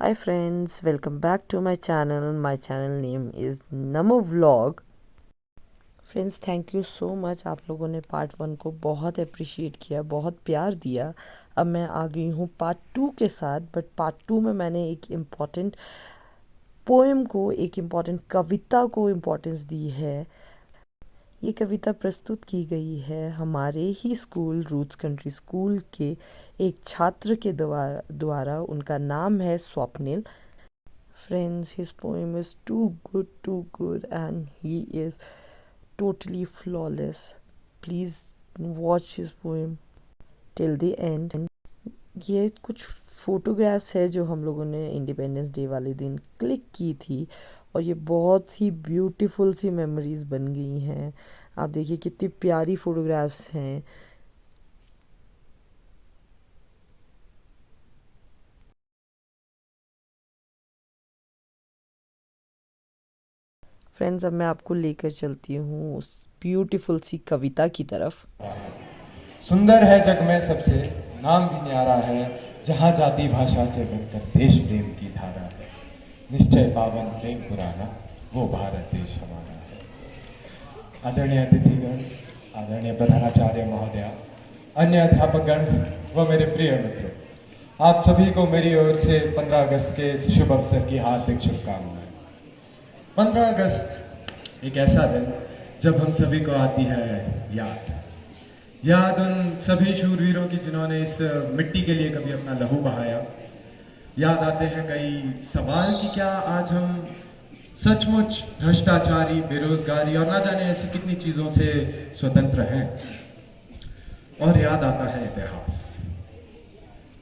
Hi friends, welcome back to my channel. My channel name is Namo Vlog. Friends thank you so much, आप लोगों ने part 1 को बहुत appreciate किया, बहुत प्यार दिया। अब मैं आ गई हूँ पार्ट 2 के साथ। बट पार्ट 2 में मैंने एक इम्पॉर्टेंट पोएम को, एक इम्पॉर्टेंट कविता को इम्पोर्टेंस दी है। ये कविता प्रस्तुत की गई है हमारे ही स्कूल, रूट्स कंट्री स्कूल के एक छात्र के द्वारा। उनका नाम है Swapnil. Friends, his poem is too good, and he is totally flawless. Please watch his poem till the end. ये कुछ फोटोग्राफ्स है जो हम लोगों ने इंडिपेंडेंस डे वाले दिन क्लिक की थी, और ये बहुत ही ब्यूटीफुल सी मेमोरीज बन गई हैं। आप देखिए कितनी प्यारी फोटोग्राफ्स हैं। फ्रेंड्स, अब मैं आपको लेकर चलती हूँ उस ब्यूटीफुल सी कविता की तरफ। सुंदर है जग में सबसे, नाम भी न्यारा है, जहाँ जाति भाषा से बढ़कर देश प्रेम की धारा है। निश्चय पावन प्रेम पुराना, वो भारत देश हमारा है। आदरणीय अतिथिगण, आदरणीय प्रधानाचार्य महोदया, अन्य अध्यापकगण व मेरे प्रिय मित्रों, आप सभी को मेरी ओर से 15 अगस्त के इस शुभ अवसर की हार्दिक शुभकामनाएं। 15 अगस्त एक ऐसा दिन जब हम सभी को आती है याद उन सभी शूरवीरों की जिन्होंने इस मिट्टी के लिए कभी अपना लहू बहाया। याद आते हैं कई सवाल कि क्या आज हम सचमुच भ्रष्टाचारी, बेरोजगारी और ना जाने ऐसी कितनी चीजों से स्वतंत्र हैं। और याद आता है इतिहास।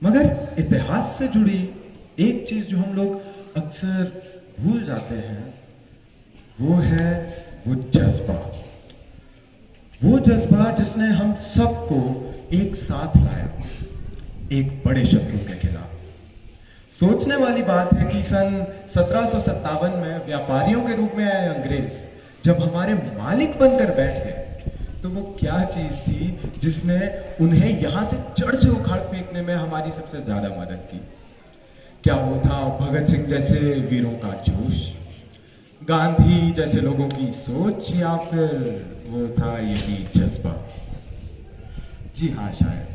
मगर इतिहास से जुड़ी एक चीज जो हम लोग अक्सर भूल जाते हैं, वो है वो जज्बा जिसने हम सबको एक साथ लाया, एक बड़े शत्रु के खिलाफ। सोचने वाली बात है कि सन 1757 में व्यापारियों के रूप में आए अंग्रेज जब हमारे मालिक बनकर बैठ गए, तो वो क्या चीज थी जिसने उन्हें यहां से जड़ से उखाड़ फेंकने में हमारी सबसे ज्यादा मदद की? क्या वो था भगत सिंह जैसे वीरों का जोश, गांधी जैसे लोगों की सोच, या फिर वो था यही जज्बा? जी हाँ, शायद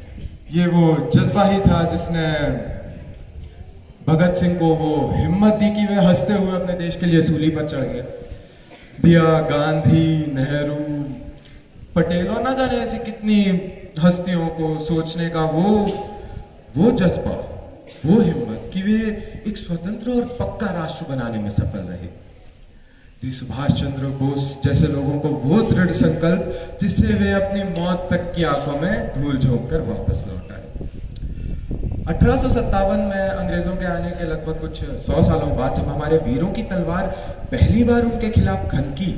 ये वो जज्बा ही था जिसने भगत सिंह को वो हिम्मत दी कि वे हंसते हुए अपने देश के लिए सूली पर चढ़ गए। दिया गांधी, नेहरू, पटेल और ना जाने ऐसी कितनी हस्तियों को सोचने का वो जज्बा, वो हिम्मत कि वे एक स्वतंत्र और पक्का राष्ट्र बनाने में सफल रहे। सुभाष चंद्र बोस जैसे लोगों को वो दृढ़ संकल्प जिससे वे अपनी मौत तक की आंखों में धूल झोंक कर वापस लौट आए। 1857 में अंग्रेजों के आने के लगभग कुछ 100 सालों बाद जब हमारे वीरों की तलवार पहली बार उनके खिलाफ खनकी,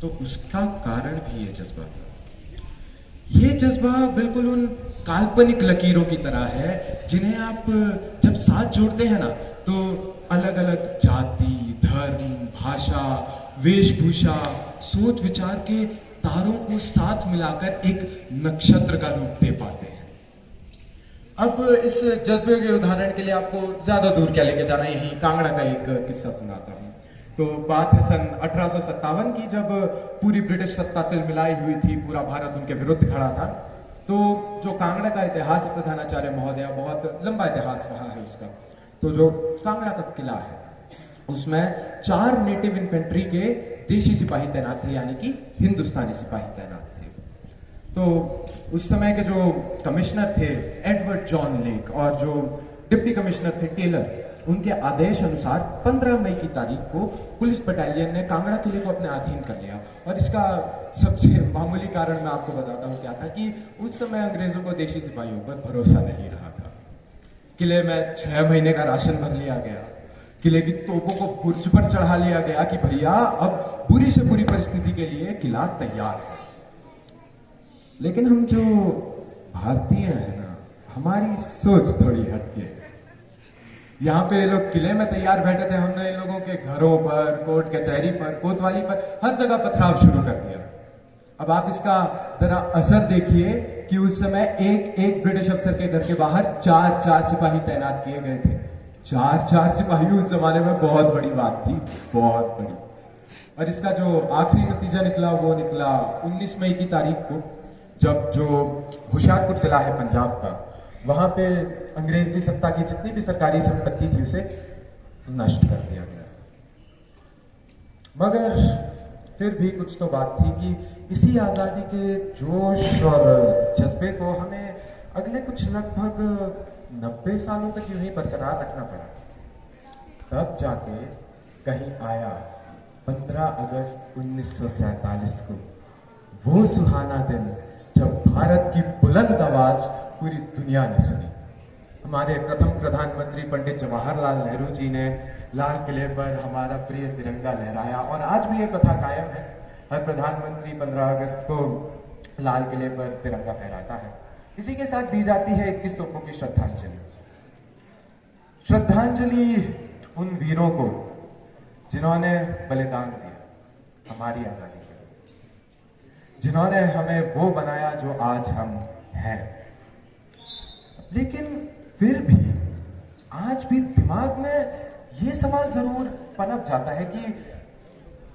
तो उसका कारण भी ये जज्बा था। ये जज्बा बिल्कुल उन काल्पनिक लकीरों की तरह है जिन्हें आप जब साथ जोड़ते हैं ना, तो अलग अलग जाति, धर्म, भाषा, वेशभूषा, सोच विचार के तारों को साथ मिलाकर एक नक्षत्र का रूप दे पाते हैं। अब इस जज्बे के उदाहरण के लिए आपको ज्यादा दूर क्या लेके जाना, यही कांगड़ा का एक किस्सा सुनाता हूँ। तो बात है सन 1857 की, जब पूरी ब्रिटिश सत्ता तिलमिलाई हुई थी, पूरा भारत उनके विरुद्ध खड़ा था। तो जो कांगड़ा का इतिहास है, प्रधानाचार्य महोदया, बहुत लंबा इतिहास रहा है उसका। तो जो कांगड़ा का किला है, उसमें 4 नेटिव इन्फेंट्री के देशी सिपाही तैनात थे, यानी कि हिंदुस्तानी सिपाही तैनात थे। तो उस समय के जो कमिश्नर थे एडवर्ड जॉन लेक, और जो डिप्टी कमिश्नर थे टेलर, उनके आदेश अनुसार 15 मई की तारीख को पुलिस बटालियन ने कांगड़ा किले को अपने अधीन कर लिया। और इसका सबसे मामूली कारण मैं आपको बताता हूँ क्या था, कि उस समय अंग्रेजों को देशी सिपाहियों पर भरोसा नहीं रहा था। किले में 6 महीने का राशन भर लिया गया, किले की तोपों को बुर्ज पर चढ़ा लिया गया कि भैया अब बुरी से बुरी परिस्थिति के लिए किला तैयार है। लेकिन हम जो भारतीय हैं ना, हमारी सोच थोड़ी हटके है। यहाँ पे लोग किले में तैयार बैठे थे, हमने इन लोगों के घरों पर, कोर्ट कचहरी पर, कोतवाली पर, हर जगह पथराव शुरू कर दिया। अब आप इसका जरा असर देखिए कि उस समय एक एक ब्रिटिश अफसर के घर के बाहर 4 सिपाही तैनात किए गए थे। चार चार सिपाही उस जमाने में बहुत बड़ी बात थी, बहुत बड़ी। और इसका जो आखिरी नतीजा निकला वो निकला 19 मई की तारीख को, जब जो होशियारपुर जिला है पंजाब का, वहां पे अंग्रेजी सत्ता की जितनी भी सरकारी संपत्ति थी उसे नष्ट कर दिया गया। मगर फिर भी कुछ तो बात थी कि इसी आजादी के जोश और जज्बे को हमें अगले कुछ लगभग 90 सालों तक यूं ही बरकरार रखना पड़ा। तब जाके कहीं आया 15 अगस्त 1947 को, वो सुहाना दिन जब भारत की बुलंद आवाज पूरी दुनिया ने सुनी। हमारे प्रथम प्रधानमंत्री पंडित जवाहरलाल नेहरू जी ने लाल किले पर हमारा प्रिय तिरंगा लहराया, और आज भी ये प्रथा कायम है। हर प्रधानमंत्री 15 अगस्त को लाल किले पर तिरंगा फहराता है। इसी के साथ दी जाती है 21 तोपों की श्रद्धांजलि। श्रद्धांजलि उन वीरों को जिन्होंने बलिदान दिया हमारी आजादी के लिए, जिन्होंने हमें वो बनाया जो आज हम हैं। लेकिन फिर भी आज भी दिमाग में ये सवाल जरूर पनप जाता है कि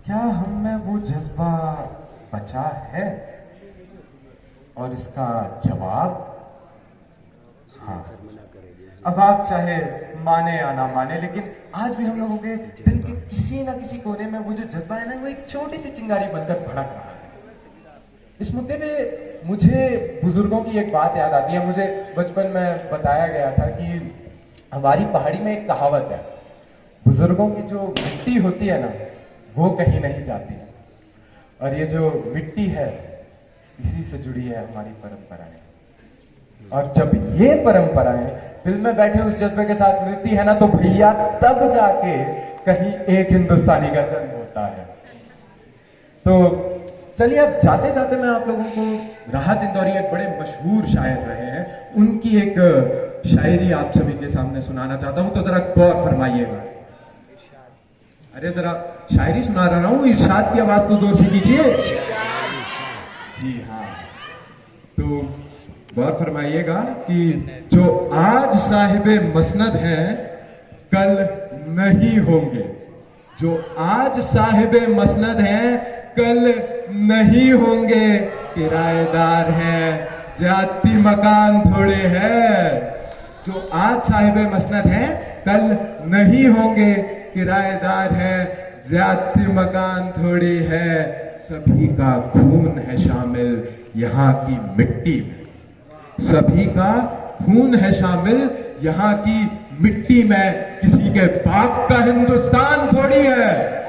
क्या हम में वो जज्बा बचा है? और इसका जवाब हाँ। अब आप चाहे माने या ना माने, लेकिन आज भी हम लोगों के दिल के किसी ना किसी कोने में वो जो जज्बा है ना, वो एक छोटी सी चिंगारी बनकर भड़क रहा है। इस मुद्दे पे मुझे बुजुर्गों की एक बात याद आती है। मुझे बचपन में बताया गया था कि हमारी पहाड़ी में एक कहावत है, बुजुर्गों की जो मिट्टी होती है ना वो कहीं नहीं जाती, और ये जो मिट्टी है इसी से जुड़ी है हमारी परंपराएं। और जब ये परंपराएं दिल में बैठे उस जज्बे के साथ मिलती है ना, तो भैया तब जाके कहीं एक हिंदुस्तानी का जन्म होता है। तो चलिए अब जाते जाते मैं आप लोगों को राहत इंदौरी एक बड़े मशहूर शायर रहे हैं, उनकी एक शायरी आप सभी के सामने सुनाना चाहता हूं, तो जरा गौर फरमाइएगा। अरे जरा शायरी सुना रहा हूं, इरशाद की आवाज तो जोर से कीजिए। जी हाँ, तो गौर फरमाइएगा कि जो आज साहिबे मसनद हैं कल नहीं होंगे, जो आज साहिबे मसनद हैं कल नहीं होंगे, किराएदार हैं जाती मकान थोड़े हैं। जो आज साहिबे मसनद हैं कल नहीं होंगे, किराएदार हैं जाती मकान थोड़ी है। सभी का खून है शामिल यहाँ की मिट्टी में, सभी का खून है शामिल यहाँ की मिट्टी में, किसी के बाप का हिंदुस्तान थोड़ी है।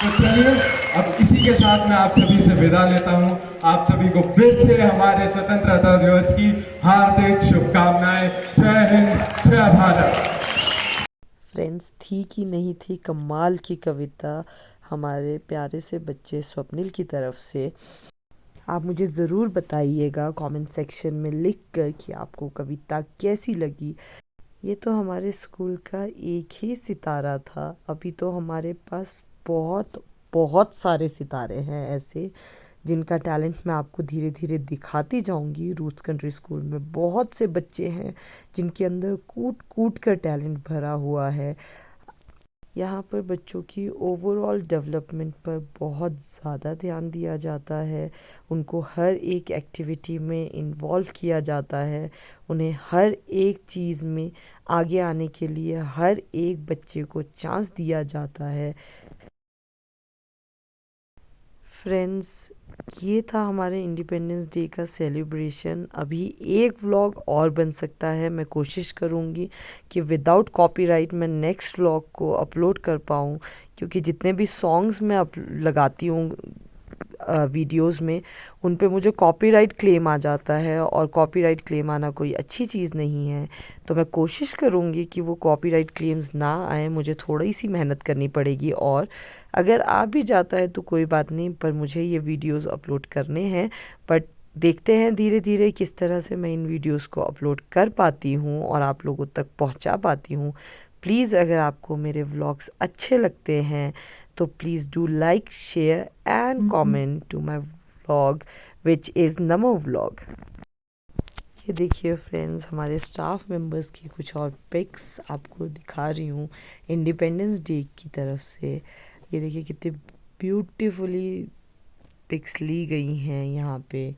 तो चलिए अब इसी के साथ मैं आप सभी से विदा लेता हूं। आप सभी को फिर से हमारे स्वतंत्रता दिवस की हार्दिक शुभकामनाएं। जय हिंद, जय भारत। फ्रेंड्स, थी कि नहीं थी कमाल की कविता हमारे प्यारे से बच्चे स्वप्निल की तरफ से। आप मुझे ज़रूर बताइएगा कमेंट सेक्शन में लिख कर कि आपको कविता कैसी लगी। ये तो हमारे स्कूल का एक ही सितारा था, अभी तो हमारे पास बहुत बहुत सारे सितारे हैं ऐसे जिनका टैलेंट मैं आपको धीरे धीरे दिखाती जाऊंगी। रूट्स कंट्री स्कूल में बहुत से बच्चे हैं जिनके अंदर कूट कूट कर टैलेंट भरा हुआ है। यहाँ पर बच्चों की ओवरऑल डेवलपमेंट पर बहुत ज़्यादा ध्यान दिया जाता है, उनको हर एक एक्टिविटी में इन्वॉल्व किया जाता है, उन्हें हर एक चीज़ में आगे आने के लिए हर एक बच्चे को चांस दिया जाता है। फ्रेंड्स, ये था हमारे इंडिपेंडेंस डे का सेलिब्रेशन। अभी एक व्लॉग और बन सकता है, मैं कोशिश करूँगी कि विदाउट कॉपीराइट मैं नेक्स्ट व्लॉग को अपलोड कर पाऊँ, क्योंकि जितने भी सॉन्ग्स मैं लगाती हूँ वीडियोस में उन पे मुझे कॉपीराइट क्लेम आ जाता है, और कॉपीराइट क्लेम आना कोई अच्छी चीज़ नहीं है। तो मैं कोशिश करूँगी कि वो कॉपीराइट क्लेम्स ना आए, मुझे थोड़ी सी मेहनत करनी पड़ेगी। और अगर आ भी जाता है तो कोई बात नहीं, पर मुझे ये वीडियोस अपलोड करने हैं। बट देखते हैं धीरे धीरे किस तरह से मैं इन वीडियोस को अपलोड कर पाती हूँ और आप लोगों तक पहुँचा पाती हूँ। प्लीज़ अगर आपको मेरे व्लॉग्स अच्छे लगते हैं तो please do like, share and comment to my vlog which is Namo vlog. ये देखिए फ्रेंड्स, हमारे स्टाफ मेंबर्स की कुछ और पिक्स आपको दिखा रही हूँ इंडिपेंडेंस डे की तरफ से। ये देखिए कितनी ब्यूटीफुली पिक्स ली गई हैं यहाँ पे।